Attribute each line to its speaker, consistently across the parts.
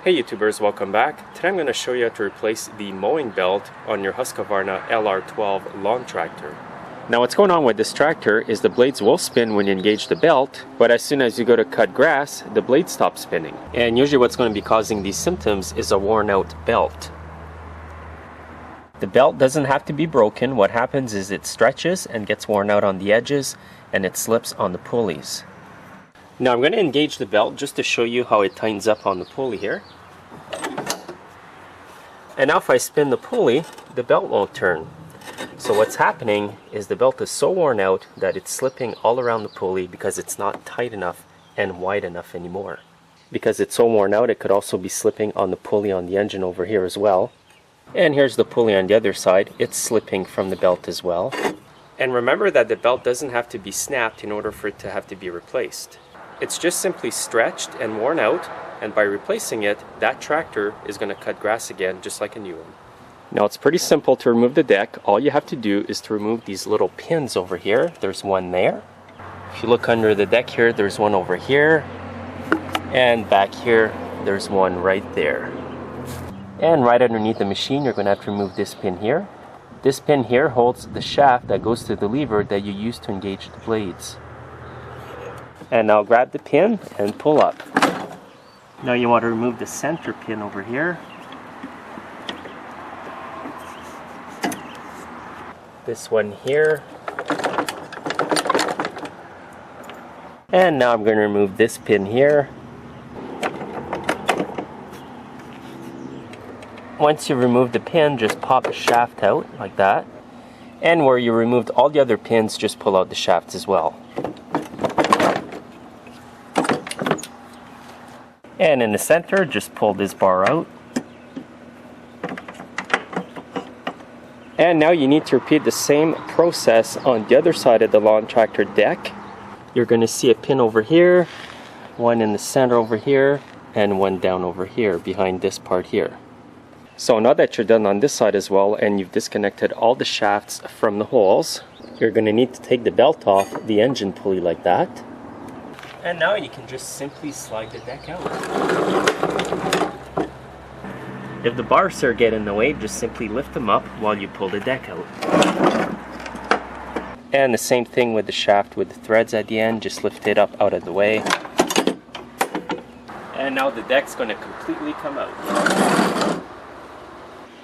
Speaker 1: Hey YouTubers, welcome back. Today I'm going to show you how to replace the mowing belt on your Husqvarna LR12 Lawn Tractor. Now what's going on with this tractor is the blades will spin when you engage the belt, but as soon as you go to cut grass, the blade stops spinning. And usually what's going to be causing these symptoms is a worn out belt. The belt doesn't have to be broken. What happens is it stretches and gets worn out on the edges and it slips on the pulleys. Now I'm going to engage the belt just to show you how it tightens up on the pulley here. And now if I spin the pulley, the belt won't turn. So what's happening is the belt is so worn out that it's slipping all around the pulley because it's not tight enough and wide enough anymore. Because it's so worn out, it could also be slipping on the pulley on the engine over here as well. And here's the pulley on the other side. It's slipping from the belt as well. And remember that the belt doesn't have to be snapped in order for it to have to be replaced. It's just simply stretched and worn out, and by replacing it, that tractor is going to cut grass again just like a new one. Now it's pretty simple to remove the deck. All you have to do is to remove these little pins over here. There's one there. If you look under the deck here, there's one over here. And back here, there's one right there. And right underneath the machine, you're going to have to remove this pin here. This pin here holds the shaft that goes to the lever that you use to engage the blades. And now grab the pin and pull up. Now you want to remove the center pin over here. This one here. And now I'm going to remove this pin here. Once you remove the pin, just pop the shaft out like that. And where you removed all the other pins, just pull out the shafts as well. And in the center, just pull this bar out. And now you need to repeat the same process on the other side of the lawn tractor deck. You're going to see a pin over here, one in the center over here, and one down over here behind this part here. So now that you're done on this side as well, and you've disconnected all the shafts from the holes, you're going to need to take the belt off the engine pulley like that. And now you can just simply slide the deck out. If the bars here get in the way, just simply lift them up while you pull the deck out. And the same thing with the shaft with the threads at the end, just lift it up out of the way. And now the deck's going to completely come out.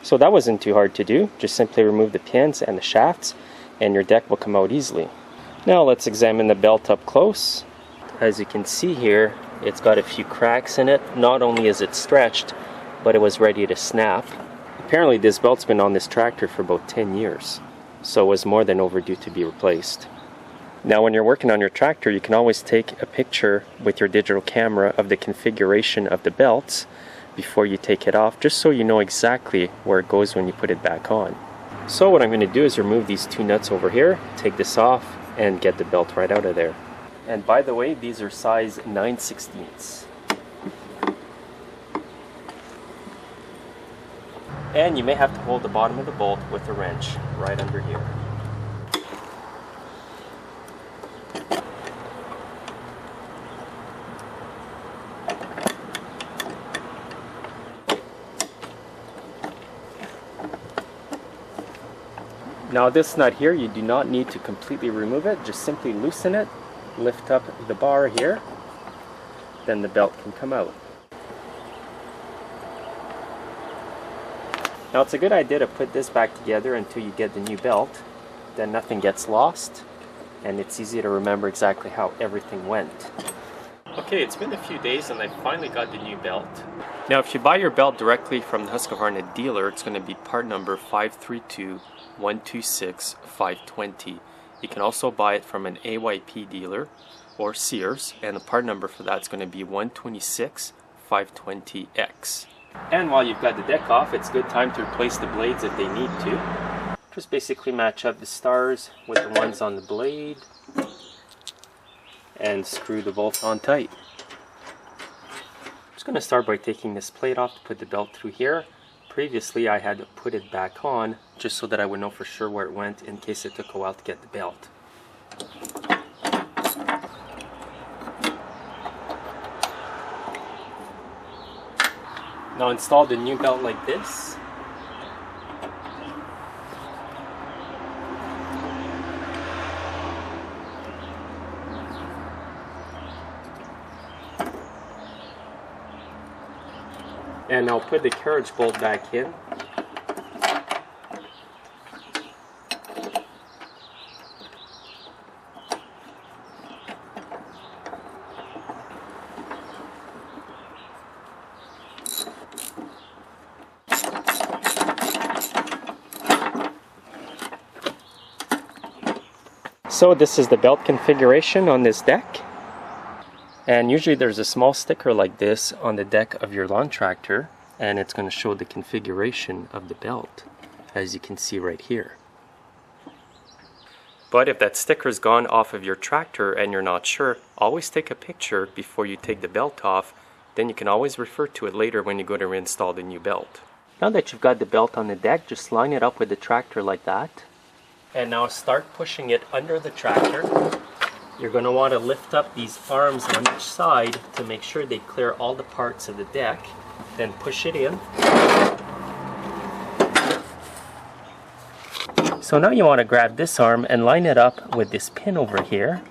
Speaker 1: So that wasn't too hard to do. Just simply remove the pins and the shafts and your deck will come out easily. Now let's examine the belt up close. As you can see here, it's got a few cracks in it. Not only is it stretched, but it was ready to snap. Apparently this belt's been on this tractor for about 10 years, so it was more than overdue to be replaced. Now when you're working on your tractor, you can always take a picture with your digital camera of the configuration of the belts before you take it off, just so you know exactly where it goes when you put it back on. So what I'm going to do is remove these two nuts over here, take this off, and get the belt right out of there. And by the way, these are size 9/16. And you may have to hold the bottom of the bolt with a wrench right under here. Now this nut here, you do not need to completely remove it, just simply loosen it, lift up the bar here, then the belt can come out. Now it's a good idea to put this back together until you get the new belt, then nothing gets lost and it's easy to remember exactly how everything went. Okay, it's been a few days and I finally got the new belt. Now if you buy your belt directly from the Husqvarna dealer, it's going to be part number 532-126-520. You can also buy it from an AYP dealer or Sears, and the part number for that is going to be 126-520X. And while you've got the deck off, it's a good time to replace the blades if they need to. Just basically match up the stars with the ones on the blade and screw the bolt on tight. I'm just going to start by taking this plate off to put the belt through here. Previously I had put it back on just so that I would know for sure where it went in case it took a while to get the belt. Now install the new belt like this. And I'll put the carriage bolt back in. So this is the belt configuration on this deck. And usually there's a small sticker like this on the deck of your lawn tractor, and it's going to show the configuration of the belt, as you can see right here. But if that sticker's gone off of your tractor and you're not sure, always take a picture before you take the belt off. Then you can always refer to it later when you go to reinstall the new belt. Now that you've got the belt on the deck, just line it up with the tractor like that. And now start pushing it under the tractor. You're going to want to lift up these arms on each side to make sure they clear all the parts of the deck. Then push it in. So now you want to grab this arm and line it up with this pin over here.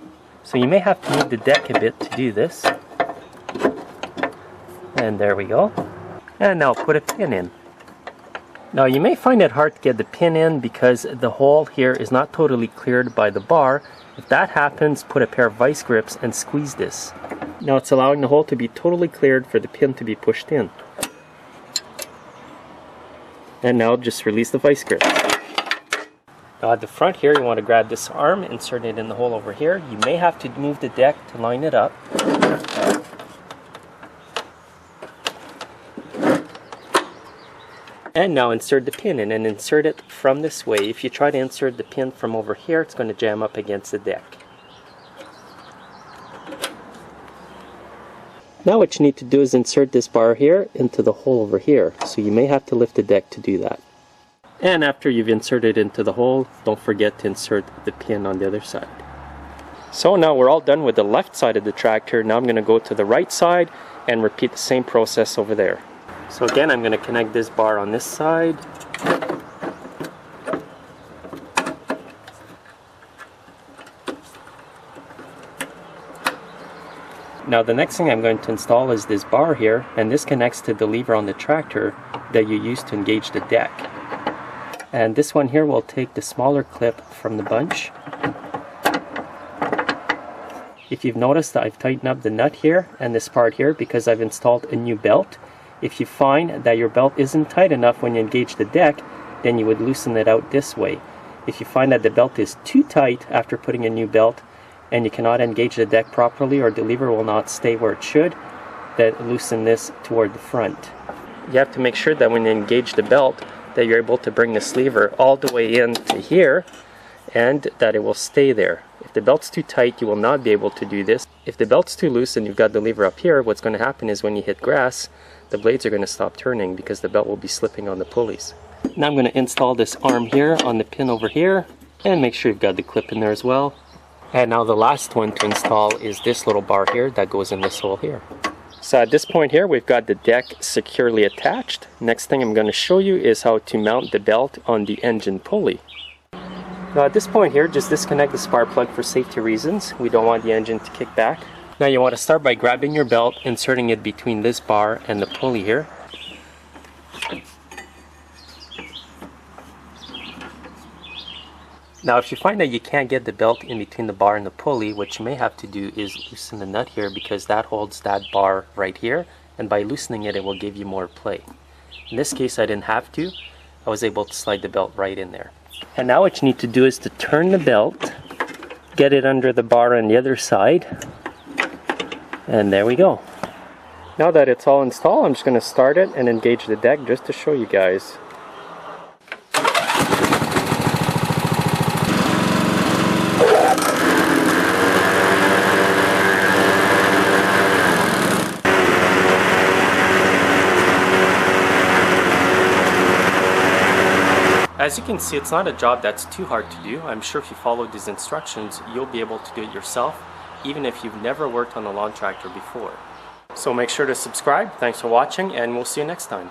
Speaker 1: So you may have to move the deck a bit to do this. And there we go. And now put a pin in. Now you may find it hard to get the pin in because the hole here is not totally cleared by the bar. If that happens, put a pair of vice grips and squeeze this. Now it's allowing the hole to be totally cleared for the pin to be pushed in. And now just release the vice grip. Now at the front here, you want to grab this arm, insert it in the hole over here. You may have to move the deck to line it up. And now insert the pin in, and insert it from this way. If you try to insert the pin from over here, it's going to jam up against the deck. Now what you need to do is insert this bar here into the hole over here. So you may have to lift the deck to do that. And after you've inserted into the hole, don't forget to insert the pin on the other side. So now we're all done with the left side of the tractor. Now I'm going to go to the right side and repeat the same process over there. So again, I'm going to connect this bar on this side. Now the next thing I'm going to install is this bar here, and this connects to the lever on the tractor that you use to engage the deck. And this one here will take the smaller clip from the bunch. If you've noticed, I've tightened up the nut here and this part here because I've installed a new belt. If you find that your belt isn't tight enough when you engage the deck, then you would loosen it out this way. If you find that the belt is too tight after putting a new belt and you cannot engage the deck properly or the lever will not stay where it should, then loosen this toward the front. You have to make sure that when you engage the belt that you're able to bring this lever all the way in to here and that it will stay there. If the belt's too tight, you will not be able to do this. If the belt's too loose and you've got the lever up here, what's going to happen is when you hit grass, the blades are going to stop turning because the belt will be slipping on the pulleys. Now I'm going to install this arm here on the pin over here and make sure you've got the clip in there as well. And now the last one to install is this little bar here that goes in this hole here. So at this point here, we've got the deck securely attached. Next thing I'm going to show you is how to mount the belt on the engine pulley. Now at this point here, just disconnect the spark plug for safety reasons. We don't want the engine to kick back. Now you want to start by grabbing your belt, inserting it between this bar and the pulley here. Now if you find that you can't get the belt in between the bar and the pulley, what you may have to do is loosen the nut here because that holds that bar right here, and by loosening it, it will give you more play. In this case I didn't have to. I was able to slide the belt right in there. And now what you need to do is to turn the belt, get it under the bar on the other side, and there we go. Now that it's all installed, I'm just going to start it and engage the deck just to show you guys. As you can see, it's not a job that's too hard to do. I'm sure if you follow these instructions, you'll be able to do it yourself, even if you've never worked on a lawn tractor before. So make sure to subscribe. Thanks for watching, and we'll see you next time.